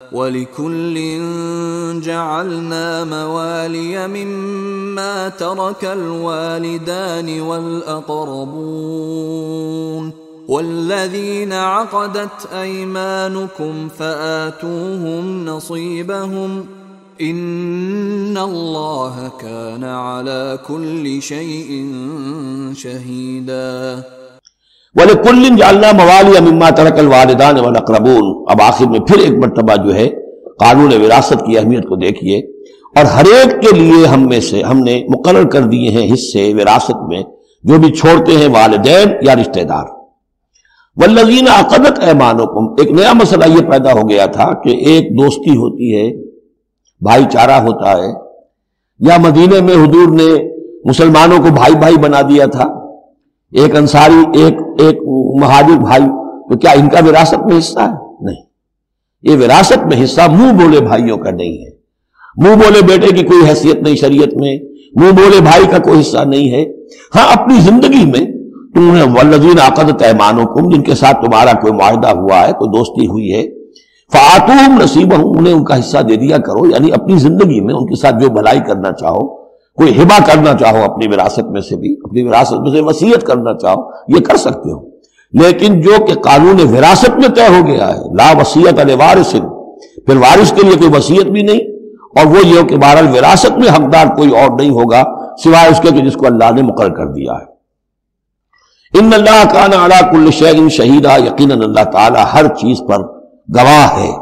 وَلِكُلٍّ جَعَلْنَا مَوَالِيَ مِمَّا تَرَكَ الْوَالِدَانِ وَالْأَقْرَبُونَ وَالَّذِينَ عَقَدَتْ أَيْمَانُكُمْ فَآتُوهُمْ نَصِيبَهُمْ إِنَّ اللَّهَ كَانَ عَلَى كُلِّ شَيْءٍ شَهِيدًا۔ وَلِكُلٍّ جَعَلْنَا مَوَالِيَ مِمَّا تَرَكَ الْوَالِدَانِ وَالْأَقْرَبُونَ۔ اب آخر میں پھر ایک مرتبہ جو ہے قانون وراثت کی اہمیت کو دیکھیے، اور ہر ایک کے لیے ہم نے مقرر کر دیے ہیں حصے وراثت میں جو بھی چھوڑتے ہیں والدین یا رشتہ دار۔ وَالَّذِينَ عَقَدَتْ أَيْمَانُكُمْ، ایک نیا مسئلہ یہ پیدا ہو گیا تھا کہ ایک دوستی ہوتی ہے، بھائی چارہ ہوتا ہے، یا مدینے میں حضور نے مسلمانوں کو بھائی بھائی بنا دیا تھا، ایک انصاری ایک مہاجر بھائی، تو کیا ان کا وراثت میں حصہ ہے؟ نہیں، یہ وراثت میں حصہ منہ بولے بھائیوں کا نہیں ہے، منہ بولے بیٹے کی کوئی حیثیت نہیں شریعت میں، منہ بولے بھائی کا کوئی حصہ نہیں ہے۔ ہاں اپنی زندگی میں تم نے والذین عقدت ایمانکم، جن کے ساتھ تمہارا کوئی معاہدہ ہوا ہے، کوئی دوستی ہوئی ہے، فآتوہم نصیبہم، انہیں ان کا حصہ دے دیا کرو، یعنی اپنی زندگی میں ان کے ساتھ جو بھلائی کرنا چاہو، کوئی ہبہ کرنا چاہو اپنی وراثت میں سے بھی، اپنی وراثت میں سے وصیت کرنا چاہو، یہ کر سکتے ہو۔ لیکن جو کہ قانون وراثت میں طے ہو گیا ہے، لا وصیت لوارث، پھر وارث کے لیے کوئی وصیت بھی نہیں، اور وہ یہ کہ بہرحال وراثت میں حقدار کوئی اور نہیں ہوگا سوائے اس کے کہ جس کو اللہ نے مقرر کر دیا ہے۔ ان اللہ کان علی کل شیء شہیدا، یقیناً اللہ تعالی ہر چیز پر گواہ ہے۔